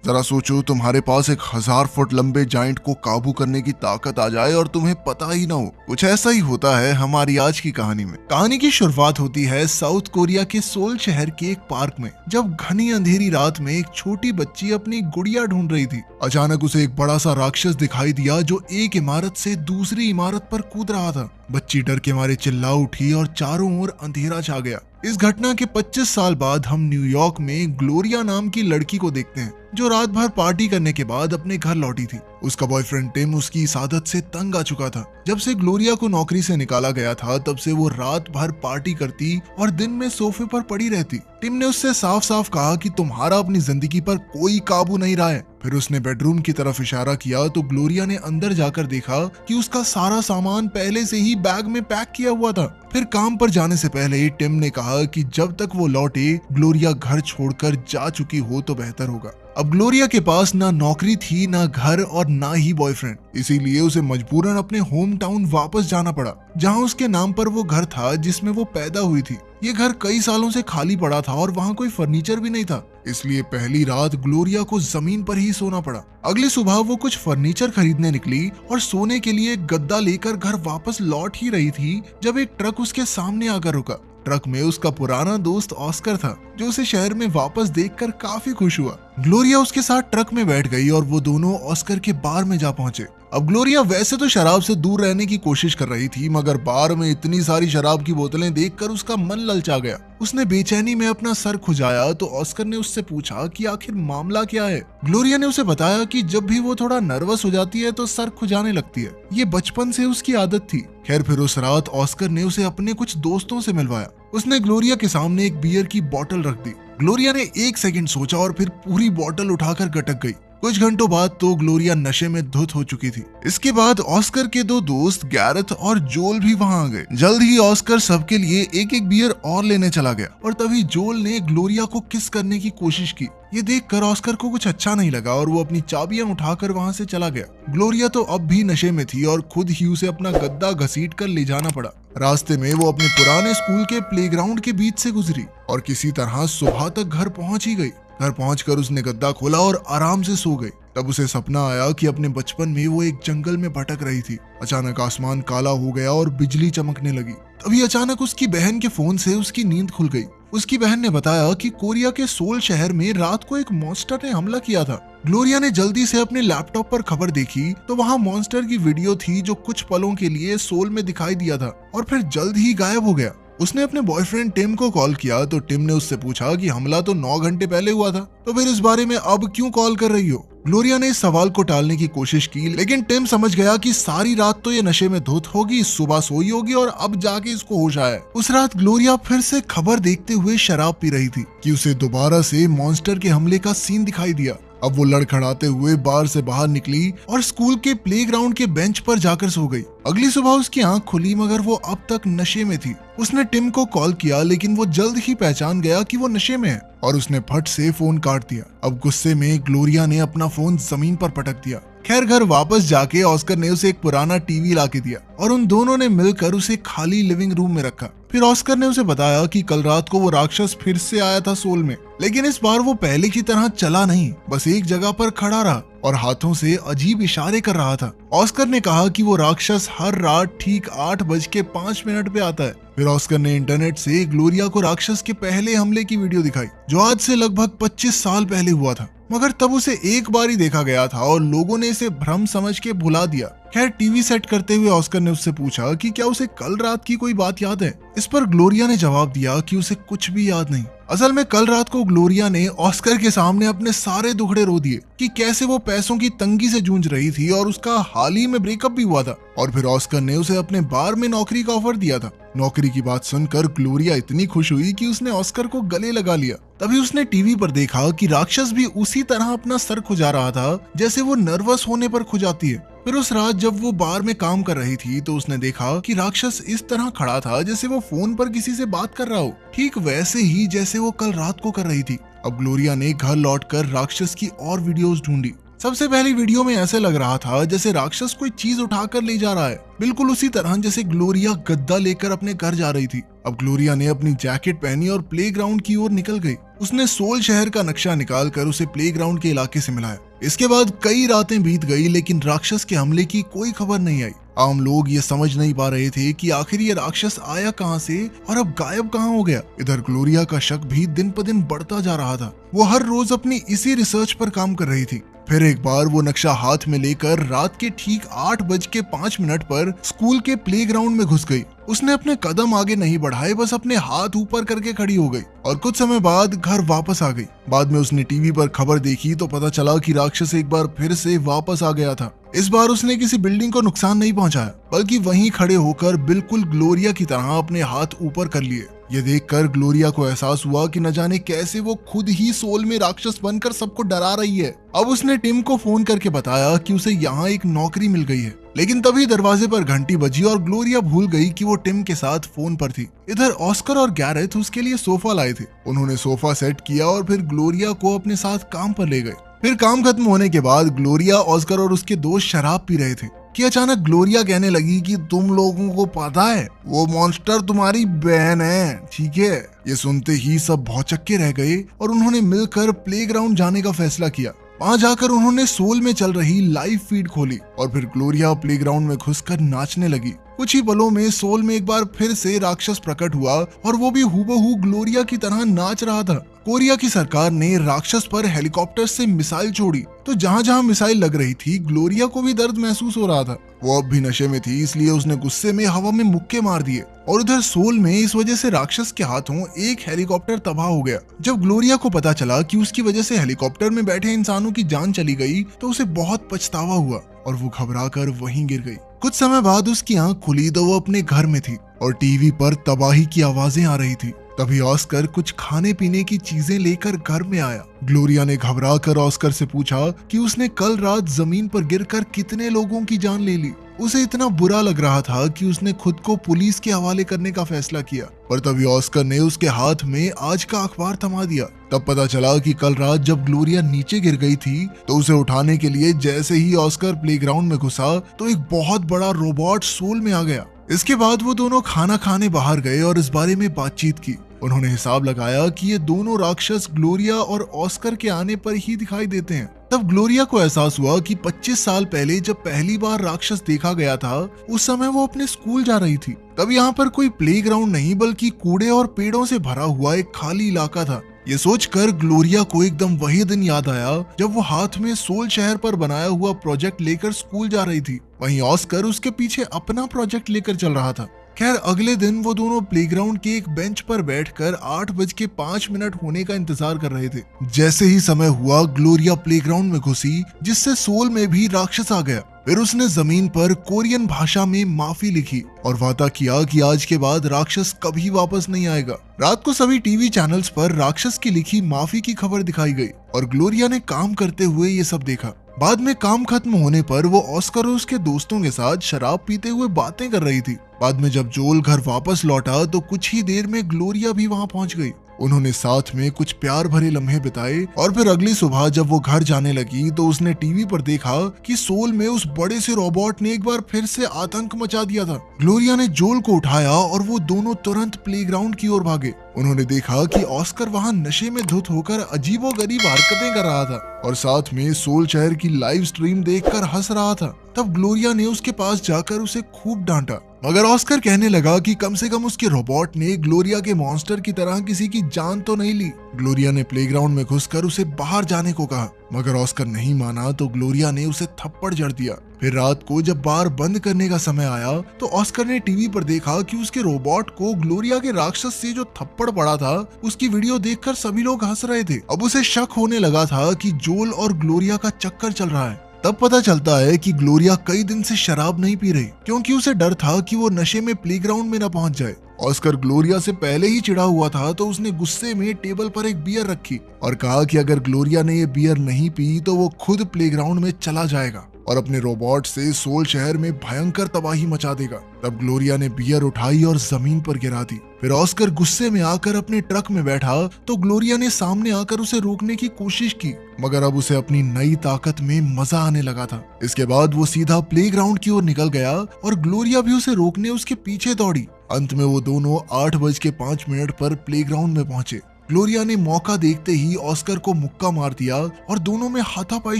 जरा सोचो तुम्हारे पास एक 1000 फुट लंबे जाइंट को काबू करने की ताकत आ जाए और तुम्हें पता ही ना हो। कुछ ऐसा ही होता है हमारी आज की कहानी में। कहानी की शुरुआत होती है साउथ कोरिया के सोल शहर के एक पार्क में, जब घनी अंधेरी रात में एक छोटी बच्ची अपनी गुड़िया ढूंढ रही थी। अचानक उसे एक बड़ा सा राक्षस दिखाई दिया जो एक इमारत से दूसरी इमारत पर कूद रहा था। बच्ची डर के मारे चिल्ला उठी और चारों ओर अंधेरा छा गया। इस घटना के 25 साल बाद हम न्यूयॉर्क में ग्लोरिया नाम की लड़की को देखते हैं, जो रात भर पार्टी करने के बाद अपने घर लौटी थी। उसका बॉयफ्रेंड टिम उसकी इस आदत से तंग आ चुका था। जब से ग्लोरिया को नौकरी से निकाला गया था, तब से वो रात भर पार्टी करती और दिन में सोफे पर पड़ी रहती। टिम ने उससे साफ साफ कहा कि तुम्हारा अपनी जिंदगी पर कोई काबू नहीं रहा है। फिर उसने बेडरूम की तरफ इशारा किया तो ग्लोरिया ने अंदर जाकर देखा कि उसका सारा सामान पहले से ही बैग में पैक किया हुआ था। फिर काम पर जाने से पहले टिम ने कहा कि जब तक वो लौटे ग्लोरिया घर छोड़कर जा चुकी हो तो बेहतर होगा। अब ग्लोरिया के पास ना नौकरी थी, ना घर और ना ही बॉयफ्रेंड, इसीलिए उसे मजबूरन अपने होम टाउन वापस जाना पड़ा, जहां उसके नाम पर वो घर था जिसमें वो पैदा हुई थी। ये घर कई सालों से खाली पड़ा था और वहाँ कोई फर्नीचर भी नहीं था, इसलिए पहली रात ग्लोरिया को जमीन पर ही सोना पड़ा। अगली सुबह वो कुछ फर्नीचर खरीदने निकली और सोने के लिए एक गद्दा लेकर घर वापस लौट ही रही थी जब एक ट्रक उसके सामने आकर रुका। ट्रक में उसका पुराना दोस्त ऑस्कर था, जो उसे शहर में वापस देखकर काफी खुश हुआ। ग्लोरिया उसके साथ ट्रक में बैठ गई और वो दोनों ऑस्कर के बार में जा पहुंचे। अब ग्लोरिया वैसे तो शराब से दूर रहने की कोशिश कर रही थी, मगर बार में इतनी सारी शराब की बोतलें देखकर उसका मन ललचा गया। उसने बेचैनी में अपना सर खुजाया तो ऑस्कर ने उससे पूछा कि आखिर मामला क्या है। ग्लोरिया ने उसे बताया कि जब भी वो थोड़ा नर्वस हो जाती है तो सर खुजाने लगती है, ये बचपन से उसकी आदत थी। खैर, फिर उस रात ऑस्कर ने उसे अपने कुछ दोस्तों से मिलवाया। उसने ग्लोरिया के सामने एक बियर की बोतल रख दी। ग्लोरिया ने 1 सेकंड सोचा और फिर पूरी बोतल उठाकर गटक गई। कुछ घंटों बाद तो ग्लोरिया नशे में धुत हो चुकी थी। इसके बाद ऑस्कर के 2 दोस्त गैरेथ और जोल भी वहां आ गए। जल्द ही ऑस्कर सबके लिए एक एक बियर और लेने चला गया और तभी जोल ने ग्लोरिया को किस करने की कोशिश की। ये देखकर ऑस्कर को कुछ अच्छा नहीं लगा और वो अपनी चाबियां उठाकर वहां से चला गया। ग्लोरिया तो अब भी नशे में थी और खुद ही उसे अपना गद्दा घसीट कर ले जाना पड़ा। रास्ते में वो अपने पुराने स्कूल के प्लेग्राउंड के बीच से गुजरी और किसी तरह सुबह तक घर पहुंच ही गई। घर पहुंचकर उसने गद्दा खोला और आराम से सो गई। तब उसे सपना आया कि अपने बचपन में वो एक जंगल में भटक रही थी। अचानक आसमान काला हो गया और बिजली चमकने लगी। तभी अचानक उसकी बहन के फोन से उसकी नींद खुल गई। उसकी बहन ने बताया कि कोरिया के सोल शहर में रात को एक मॉन्स्टर ने हमला किया था। ग्लोरिया ने जल्दी से अपने लैपटॉप पर खबर देखी तो वहाँ मॉन्स्टर की वीडियो थी जो कुछ पलों के लिए सोल में दिखाई दिया था और फिर जल्द ही गायब हो गया। उसने अपने बॉयफ्रेंड टिम को कॉल किया तो टिम ने उससे पूछा कि हमला तो 9 घंटे पहले हुआ था, तो फिर इस बारे में अब क्यों कॉल कर रही हो। ग्लोरिया ने इस सवाल को टालने की कोशिश की, लेकिन टिम समझ गया कि सारी रात तो ये नशे में धुत होगी, सुबह सोई होगी और अब जाके इसको होश आया। उस रात ग्लोरिया फिर से खबर देखते हुए शराब पी रही थी कि उसे दोबारा से मॉन्स्टर के हमले का सीन दिखाई दिया। अब वो लड़खड़ाते हुए बार से बाहर निकली और स्कूल के प्लेग्राउंड के बेंच पर जाकर सो गई। अगली सुबह उसकी आंख खुली, मगर वो अब तक नशे में थी। उसने टिम को कॉल किया, लेकिन वो जल्द ही पहचान गया कि वो नशे में है और उसने फट से फोन काट दिया। अब गुस्से में ग्लोरिया ने अपना फोन जमीन पर पटक दिया। खैर, घर वापस जाके ऑस्कर ने उसे एक पुराना टीवी लाके दिया और उन दोनों ने मिलकर उसे खाली लिविंग रूम में रखा। फिर ऑस्कर ने उसे बताया कि कल रात को वो राक्षस फिर से आया था सोल में, लेकिन इस बार वो पहले की तरह चला नहीं, बस एक जगह पर खड़ा रहा और हाथों से अजीब इशारे कर रहा था। ऑस्कर ने कहा कि वो राक्षस हर रात ठीक 8:05 पे आता है। फिर ऑस्कर ने इंटरनेट से ग्लोरिया को राक्षस के पहले हमले की वीडियो दिखाई, जो आज से लगभग 25 साल पहले हुआ था, मगर तब उसे एक बार ही देखा गया था और लोगों ने इसे भ्रम समझ के भुला दिया। खैर, टीवी सेट करते हुए ऑस्कर ने उससे पूछा कि क्या उसे कल रात की कोई बात याद है। इस पर ग्लोरिया ने जवाब दिया कि उसे कुछ भी याद नहीं। असल में कल रात को ग्लोरिया ने ऑस्कर के सामने अपने सारे दुखड़े रो दिए कि कैसे वो पैसों की तंगी से जूझ रही थी और उसका हाल ही में ब्रेकअप भी हुआ था। और फिर ऑस्कर ने उसे अपने बार में नौकरी का ऑफर दिया था। नौकरी की बात सुनकर ग्लोरिया इतनी खुश हुई कि उसने ऑस्कर को गले लगा लिया। तभी उसने टीवी पर देखा कि राक्षस भी उसी तरह अपना सर खुजा रहा था जैसे वो नर्वस होने पर खुजाती है। फिर उस रात जब वो बार में काम कर रही थी तो उसने देखा कि राक्षस इस तरह खड़ा था जैसे वो फोन पर किसी से बात कर रहा हो, ठीक वैसे ही जैसे वो कल रात को कर रही थी। अब ग्लोरिया ने घर लौटकर राक्षस की और वीडियोस ढूंढी। सबसे पहली वीडियो में ऐसे लग रहा था जैसे राक्षस कोई चीज उठाकर ले जा रहा है, बिल्कुल उसी तरह जैसे ग्लोरिया गद्दा लेकर अपने घर जा रही थी। अब ग्लोरिया ने अपनी जैकेट पहनी और प्लेग्राउंड की ओर निकल गई। उसने सोल शहर का नक्शा निकालकर उसे प्लेग्राउंड के इलाके से मिलाया। इसके बाद कई रातें बीत गई लेकिन राक्षस के हमले की कोई खबर नहीं आई। आम लोग ये समझ नहीं पा रहे थे कि आखिर ये राक्षस आया कहां से और अब गायब कहां हो गया। इधर ग्लोरिया का शक भी दिन पर दिन बढ़ता जा रहा था। वो हर रोज अपनी इसी रिसर्च पर काम कर रही थी। फिर एक बार वो नक्शा हाथ में लेकर रात के ठीक 8:05 पर स्कूल के प्लेग्राउंड में घुस गई। उसने अपने कदम आगे नहीं बढ़ाए, बस अपने हाथ ऊपर करके खड़ी हो गई और कुछ समय बाद घर वापस आ गई। बाद में उसने टीवी पर खबर देखी तो पता चला कि राक्षस एक बार फिर से वापस आ गया था। इस बार उसने किसी बिल्डिंग को नुकसान नहीं पहुंचाया, बल्कि वहीं खड़े होकर बिल्कुल ग्लोरिया की तरह अपने हाथ ऊपर कर लिए। ये देखकर ग्लोरिया को एहसास हुआ कि न जाने कैसे वो खुद ही सोल में राक्षस बनकर सबको डरा रही है। अब उसने टिम को फोन करके बताया कि उसे यहाँ एक नौकरी मिल गई है। लेकिन तभी दरवाजे पर घंटी बजी और ग्लोरिया भूल गई कि वो टिम के साथ फोन पर थी। इधर ऑस्कर और गैरेथ उसके लिए सोफा लाए थे। उन्होंने सोफा सेट किया और फिर ग्लोरिया को अपने साथ काम पर ले गए। फिर काम खत्म होने के बाद ग्लोरिया, ऑस्कर और उसके दोस्त शराब पी रहे थे कि अचानक ग्लोरिया कहने लगी कि तुम लोगों को पता है वो मॉन्स्टर तुम्हारी बहन है, ठीक है। ये सुनते ही सब भौचक्के रह गए और उन्होंने मिलकर प्लेग्राउंड जाने का फैसला किया। वहां जाकर उन्होंने सोल में चल रही लाइव फीड खोली और फिर ग्लोरिया प्लेग्राउंड में घुसकर नाचने लगी। कुछ ही पलों में सोल में एक बार फिर से राक्षस प्रकट हुआ और वो भी हूबहू ग्लोरिया की तरह नाच रहा था। कोरिया की सरकार ने राक्षस पर हेलीकॉप्टर से मिसाइल छोड़ी तो जहां जहां मिसाइल लग रही थी ग्लोरिया को भी दर्द महसूस हो रहा था। वो अब भी नशे में थी, इसलिए उसने गुस्से में हवा में मुक्के मार दिए और उधर सोल में इस वजह से राक्षस के हाथों एक हेलीकॉप्टर तबाह हो गया। जब ग्लोरिया को पता चला कि उसकी वजह से हेलीकॉप्टर में बैठे इंसानों की जान चली गई तो उसे बहुत पछतावा हुआ और वो घबराकर वहीं गिर गई। कुछ समय बाद उसकी आंख खुली तो वो अपने घर में थी और टीवी पर तबाही की आवाजें आ रही थी। तभी ऑस्कर कुछ खाने पीने की चीजें लेकर घर में आया। ग्लोरिया ने घबराकर ऑस्कर से पूछा कि उसने कल रात जमीन पर गिरकर कितने लोगों की जान ले ली। उसे इतना बुरा लग रहा था कि उसने खुद को पुलिस के हवाले करने का फैसला किया, पर तभी ऑस्कर ने उसके हाथ में आज का अखबार थमा दिया। तब पता चला कि कल रात जब ग्लोरिया नीचे गिर गई थी तो उसे उठाने के लिए जैसे ही ऑस्कर प्लेग्राउंड में घुसा तो एक बहुत बड़ा रोबोट सोल में आ गया। इसके बाद वो दोनों खाना खाने बाहर गए और इस बारे में बातचीत की। उन्होंने हिसाब लगाया कि ये दोनों राक्षस ग्लोरिया और ऑस्कर के आने पर ही दिखाई देते हैं। तब ग्लोरिया को एहसास हुआ कि 25 साल पहले जब पहली बार राक्षस देखा गया था उस समय वो अपने स्कूल जा रही थी। तब यहाँ पर कोई प्लेग्राउंड नहीं बल्कि कूड़े और पेड़ों से भरा हुआ एक खाली इलाका था। ये सोचकर ग्लोरिया को एकदम वही दिन याद आया जब वो हाथ में सोल शहर पर बनाया हुआ प्रोजेक्ट लेकर स्कूल जा रही थी। वहीं ऑस्कर उसके पीछे अपना प्रोजेक्ट लेकर चल रहा था। खैर अगले दिन वो दोनों प्लेग्राउंड के एक बेंच पर बैठकर 8:05 होने का इंतजार कर रहे थे। जैसे ही समय हुआ ग्लोरिया प्लेग्राउंड में घुसी जिससे सोल में भी राक्षस आ गया। फिर उसने जमीन पर कोरियन भाषा में माफी लिखी और वादा किया कि आज के बाद राक्षस कभी वापस नहीं आएगा। रात को सभी टीवी चैनल्स पर राक्षस की लिखी माफी की खबर दिखाई गई और ग्लोरिया ने काम करते हुए ये सब देखा। बाद में काम खत्म होने पर वो ऑस्कर और उसके दोस्तों के साथ शराब पीते हुए बातें कर रही थी। बाद में जब जोल घर वापस लौटा तो कुछ ही देर में ग्लोरिया भी वहां पहुंच गई। उन्होंने साथ में कुछ प्यार भरे लम्हे बिताए और फिर अगली सुबह जब वो घर जाने लगी तो उसने टीवी पर देखा कि सोल में उस बड़े से रोबोट ने एक बार फिर से आतंक मचा दिया था। ग्लोरिया ने जोल को उठाया और वो दोनों तुरंत प्लेग्राउंड की ओर भागे। उन्होंने देखा कि ऑस्कर वहां नशे में धुत होकर अजीबोगरीब हरकतें कर रहा था और साथ में सोल शहर की लाइव स्ट्रीम देखकर हंस रहा था। तब ग्लोरिया ने उसके पास जाकर उसे खूब डांटा, मगर ऑस्कर कहने लगा कि कम से कम उसके रोबोट ने ग्लोरिया के मॉन्स्टर की तरह किसी की जान तो नहीं ली। ग्लोरिया ने प्लेग्राउंड में घुसकर उसे बाहर जाने को कहा, मगर ऑस्कर नहीं माना तो ग्लोरिया ने उसे थप्पड़ जड़ दिया। फिर रात को जब बार बंद करने का समय आया तो ऑस्कर ने टीवी पर देखा कि उसके रोबोट को ग्लोरिया के राक्षस से जो थप्पड़ पड़ा था उसकी वीडियो देखकर सभी लोग हंस रहे थे। अब उसे शक होने लगा था कि जोल और ग्लोरिया का चक्कर चल रहा है। तब पता चलता है कि ग्लोरिया कई दिन से शराब नहीं पी रही क्योंकि उसे डर था कि वो नशे में प्लेग्राउंड में न पहुंच जाए। ऑस्कर ग्लोरिया से पहले ही चिढ़ा हुआ था तो उसने गुस्से में टेबल पर एक बियर रखी और कहा कि अगर ग्लोरिया ने ये बियर नहीं पी तो वो खुद प्लेग्राउंड में चला जाएगा और अपने रोबोट से सोल शहर में भयंकर तबाही मचा देगा। तब ग्लोरिया ने बियर उठाई और जमीन पर गिरा दी। फिर ऑस्कर गुस्से में आकर अपने ट्रक में बैठा तो ग्लोरिया ने सामने आकर उसे रोकने की कोशिश की, मगर अब उसे अपनी नई ताकत में मजा आने लगा था। इसके बाद वो सीधा प्लेग्राउंड की ओर निकल गया और ग्लोरिया भी उसे रोकने उसके पीछे दौड़ी। अंत में वो दोनों 8:05 पर प्लेग्राउंड में पहुंचे ग्लोरिया ने मौका देखते ही ऑस्कर को मुक्का मार दिया और दोनों में हाथापाई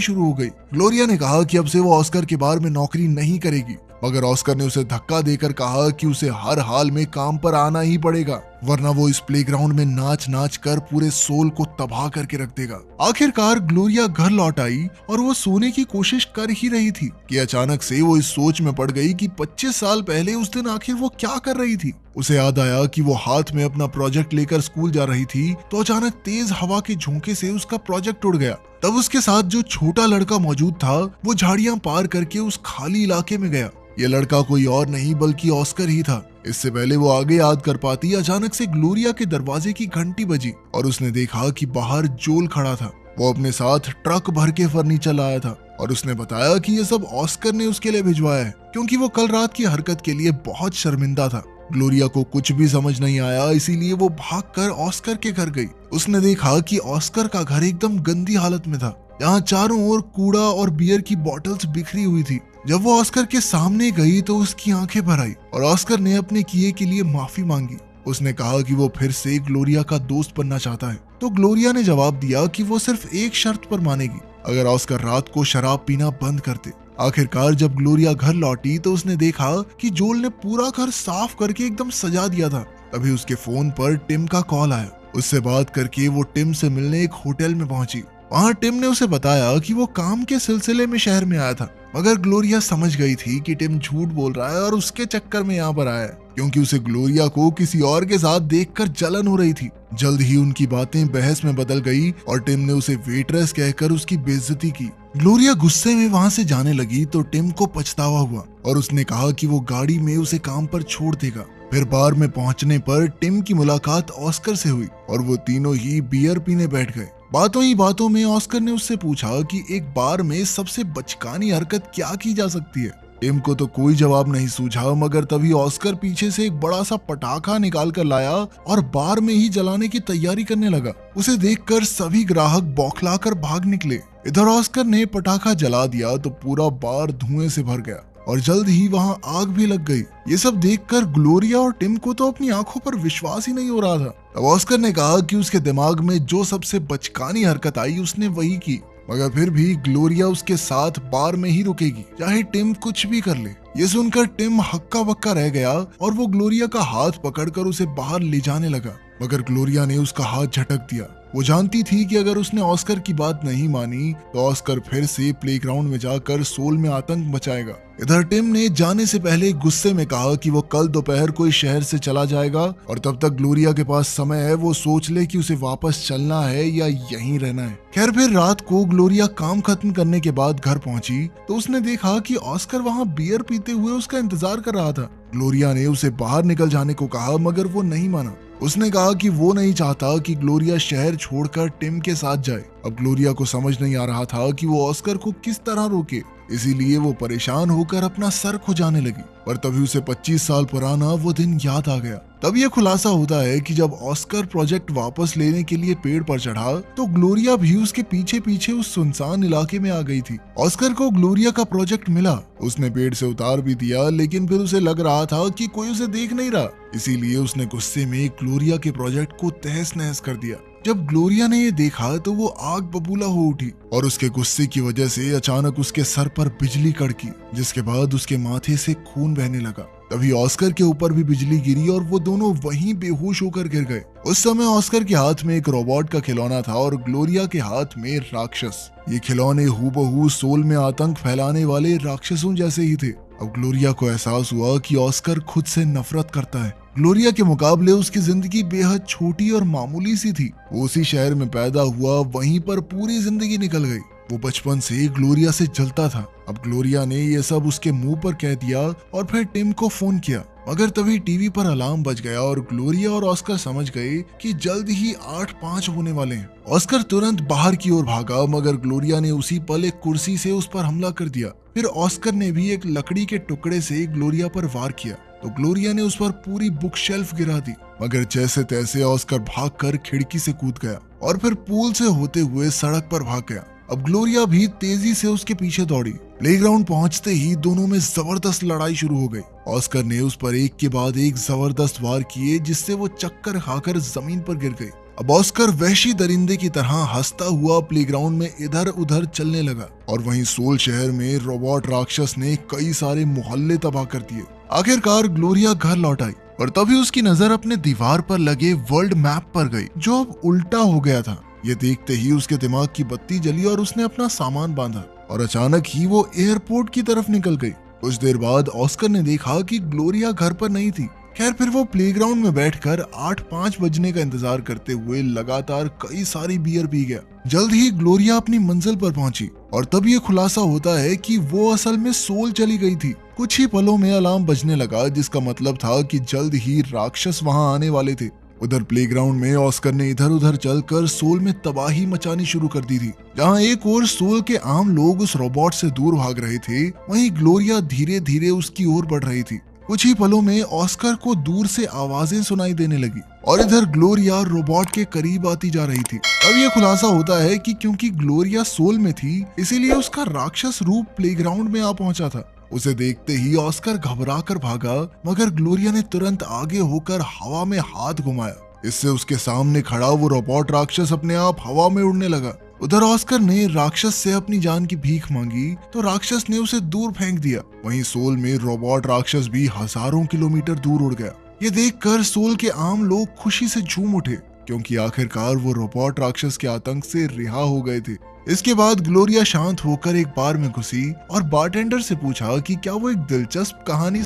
शुरू हो गई। ग्लोरिया ने कहा कि अब से वो ऑस्कर के बार में नौकरी नहीं करेगी, मगर ऑस्कर ने उसे धक्का देकर कहा कि उसे हर हाल में काम पर आना ही पड़ेगा, वरना वो इस प्लेग्राउंड में नाच नाच कर पूरे सोल को तबाह करके रख देगा। आखिरकार ग्लोरिया घर लौट आई और वो सोने की कोशिश कर ही रही थी कि अचानक से वो इस सोच में पड़ गई कि 25 साल पहले उस दिन आखिर वो क्या कर रही थी। उसे याद आया कि वो हाथ में अपना प्रोजेक्ट लेकर स्कूल जा रही थी तो अचानक तेज हवा के झोंके से उसका प्रोजेक्ट उड़ गया। तब उसके साथ जो छोटा लड़का मौजूद था वो झाड़ियां पार करके उस खाली इलाके में गया। ये लड़का कोई और नहीं बल्कि ऑस्कर ही था। इससे पहले वो आगे याद कर पाती, अचानक से ग्लोरिया के दरवाजे की घंटी बजी और उसने देखा कि बाहर जोल खड़ा था। वो अपने साथ ट्रक भर के फर्नीचर लाया था और उसने बताया कि ये सब ऑस्कर ने उसके लिए भिजवाया है, क्योंकि वो कल रात की हरकत के लिए बहुत शर्मिंदा था। ग्लोरिया को कुछ भी समझ नहीं आया, इसीलिए वो भागकर ऑस्कर के घर गई। उसने देखा कि ऑस्कर का घर एकदम गंदी हालत में था। यहाँ चारों ओर कूड़ा और बियर की बोतल्स बिखरी हुई थी। जब वो ऑस्कर के सामने गई तो उसकी आंखें भर आई और ऑस्कर ने अपने किए के लिए माफी मांगी। उसने कहा कि वो फिर से ग्लोरिया का दोस्त बनना चाहता है। तो ग्लोरिया ने जवाब दिया कि वो सिर्फ एक शर्त पर मानेगी, अगर ऑस्कर रात को शराब पीना बंद कर दे। आखिरकार जब ग्लोरिया घर लौटी तो उसने देखा कि जोल ने पूरा घर साफ करके एकदम सजा दिया था। तभी उसके फोन पर टिम का कॉल आया। उससे बात करके वो टिम से मिलने एक होटल में पहुंची। वहाँ टिम ने उसे बताया कि वो काम के सिलसिले में शहर में आया था, मगर ग्लोरिया समझ गई थी कि टिम झूठ बोल रहा है और उसके चक्कर में यहाँ पर आया है, क्योंकि उसे ग्लोरिया को किसी और के साथ देखकर जलन हो रही थी। जल्द ही उनकी बातें बहस में बदल गई और टिम ने उसे वेट्रेस कहकर उसकी बेइज्जती की। ग्लोरिया गुस्से में वहाँ से जाने लगी तो टिम को पछतावा हुआ और उसने कहा कि वो गाड़ी में उसे काम पर छोड़ देगा। फिर बार में पहुंचने पर टिम की मुलाकात ऑस्कर से हुई और वो तीनों ही बियर पीने बैठ गए। बातों ही बातों में ऑस्कर ने उससे पूछा कि एक बार में सबसे बचकानी हरकत क्या की जा सकती है। टिम को तो कोई जवाब नहीं सूझा, मगर तभी ऑस्कर पीछे से एक बड़ा सा पटाखा निकाल कर लाया और बार में ही जलाने की तैयारी करने लगा। उसे देखकर सभी ग्राहक बौखलाकर भाग निकले। इधर ऑस्कर ने पटाखा जला दिया तो पूरा बार धुएं से भर गया और जल्द ही वहां आग भी लग गई। ये सब देखकर ग्लोरिया और टिम को तो अपनी आंखों पर विश्वास ही नहीं हो रहा था। तब ऑस्कर ने कहा कि उसके दिमाग में जो सबसे बचकानी हरकत आई उसने वही की, मगर फिर भी ग्लोरिया उसके साथ बार में ही रुकेगी, चाहे टिम कुछ भी कर ले। ये सुनकर टिम हक्का बक्का रह गया और वो ग्लोरिया का हाथ पकड़कर उसे बाहर ले जाने लगा, मगर ग्लोरिया ने उसका हाथ झटक दिया। वो जानती थी कि अगर उसने ऑस्कर की बात नहीं मानी तो ऑस्कर फिर से प्लेग्राउंड में जाकर सोल में आतंक मचाएगा। इधर टिम ने जाने से पहले गुस्से में कहा कि वो कल दोपहर को इस शहर से चला जाएगा और तब तक ग्लोरिया के पास समय है, वो सोच ले कि उसे वापस चलना है या यहीं रहना है। खैर फिर रात को ग्लोरिया काम खत्म करने के बाद घर पहुंची तो उसने देखा कि ऑस्कर वहां बियर पीते हुए उसका इंतजार कर रहा था। ग्लोरिया ने उसे बाहर निकल जाने को कहा, मगर वो नहीं माना। उसने कहा कि वो नहीं चाहता कि ग्लोरिया शहर छोड़कर टिम के साथ जाए। अब ग्लोरिया को समझ नहीं आ रहा था कि वो ऑस्कर को किस तरह रोके, इसीलिए वो परेशान होकर अपना सर खुजाने लगी। पर तभी उसे 25 साल पुराना वो दिन याद आ गया। तब ये खुलासा होता है कि जब ऑस्कर प्रोजेक्ट वापस लेने के लिए पेड़ पर चढ़ा तो ग्लोरिया भी उसके पीछे पीछे उस सुनसान इलाके में आ गई थी। ऑस्कर को ग्लोरिया का प्रोजेक्ट मिला, उसने पेड़ से उतार भी दिया, लेकिन फिर उसे लग रहा था कि कोई उसे देख नहीं रहा, इसीलिए उसने गुस्से में ग्लोरिया के प्रोजेक्ट को तहस नहस कर दिया। जब ग्लोरिया ने ये देखा तो वो आग बबूला हो उठी और उसके गुस्से की वजह से अचानक उसके सर पर बिजली कड़की, जिसके बाद उसके माथे से खून बहने लगा। तभी ऑस्कर के ऊपर भी बिजली गिरी और वो दोनों वहीं बेहोश होकर गिर गए। उस समय ऑस्कर के हाथ में एक रोबोट का खिलौना था और ग्लोरिया के हाथ में राक्षस। ये खिलौने हूबहू सोल में आतंक फैलाने वाले राक्षसों जैसे ही थे। अब ग्लोरिया को एहसास हुआ कि ऑस्कर खुद से नफरत करता है। ग्लोरिया के मुकाबले उसकी जिंदगी बेहद छोटी और मामूली सी थी। वो उसी शहर में पैदा हुआ, वहीं पर पूरी जिंदगी निकल गई। वो बचपन से ग्लोरिया से जलता था। अब ग्लोरिया ने ये सब उसके मुंह पर कह दिया और फिर टिम को फोन किया, मगर तभी टीवी पर अलार्म बज गया और ग्लोरिया और ऑस्कर समझ गए कि जल्द ही 8-5 होने वाले हैं। ऑस्कर तुरंत बाहर की ओर भागा, मगर ग्लोरिया ने उसी पल एक कुर्सी से उस पर हमला कर दिया। फिर ऑस्कर ने भी एक लकड़ी के टुकड़े से ग्लोरिया पर वार किया तो ग्लोरिया ने उस पर पूरी बुक शेल्फ गिरा दी, मगर जैसे तैसे ऑस्कर भागकर खिड़की से कूद गया और फिर पूल से होते हुए सड़क पर भाग गया। अब ग्लोरिया भी तेजी से उसके पीछे दौड़ी। प्लेग्राउंड पहुंचते ही दोनों में जबरदस्त लड़ाई शुरू हो गई। ऑस्कर ने उस पर एक के बाद एक जबरदस्त वार किए, जिससे वो चक्कर खाकर जमीन पर गिर गई। अब ऑस्कर वहशी दरिंदे की तरह हंसता हुआ प्लेग्राउंड में इधर उधर चलने लगा और वहीं सोल शहर में रोबोट राक्षस ने कई सारे मोहल्ले तबाह कर दिए। आखिरकार ग्लोरिया घर लौट आई और तभी उसकी नजर अपने दीवार पर लगे वर्ल्ड मैप पर गई, जो अब उल्टा हो गया था। ये देखते ही उसके दिमाग की बत्ती जली और उसने अपना सामान बांधा और अचानक ही वो एयरपोर्ट की तरफ निकल गई। कुछ देर बाद ऑस्कर ने देखा कि ग्लोरिया घर पर नहीं थी। खैर फिर वो प्लेग्राउंड में बैठकर 8:05 बजने का इंतजार करते हुए लगातार कई सारी बियर पी गया। जल्द ही ग्लोरिया अपनी मंजिल पर पहुंची और तब ये खुलासा होता है कि वो असल में सोल चली गई थी। कुछ ही पलों में अलार्म बजने लगा, जिसका मतलब था कि जल्द ही राक्षस वहां आने वाले थे। उधर प्लेग्राउंड में ऑस्कर ने इधर उधर चलकर सोल में तबाही मचानी शुरू कर दी थी। जहां एक ओर सोल के आम लोग उस रोबोट से दूर भाग रहे थे, वहीं ग्लोरिया धीरे धीरे उसकी ओर बढ़ रही थी। कुछ ही पलों में ऑस्कर को दूर से आवाजें सुनाई देने लगी और इधर ग्लोरिया रोबोट के करीब आती जा रही थी। अब ये खुलासा होता है कि क्योंकि ग्लोरिया सोल में थी, इसीलिए उसका राक्षस रूप प्लेग्राउंड में आ पहुंचा था। उसे देखते ही ऑस्कर घबरा कर भागा, मगर ग्लोरिया ने तुरंत आगे होकर हवा में हाथ घुमाया। इससे उसके सामने खड़ा वो रोबोट राक्षस अपने आप हवा में उड़ने लगा। उधर ऑस्कर ने राक्षस से अपनी जान की भीख मांगी तो राक्षस ने उसे दूर फेंक दिया। वहीं सोल में रोबोट राक्षस भी हजारों किलोमीटर दूर उड़ गया। ये देखकर सोल के आम लोग खुशी से झूम उठे, क्योंकि आखिरकार वो रोबोट राक्षस के आतंक से रिहा हो गए थे। इसके बाद ग्लोरिया शांत होकर एक बार में घुसी और बारटेंडर से पूछा कि क्या वो एक दिलचस्प कहानी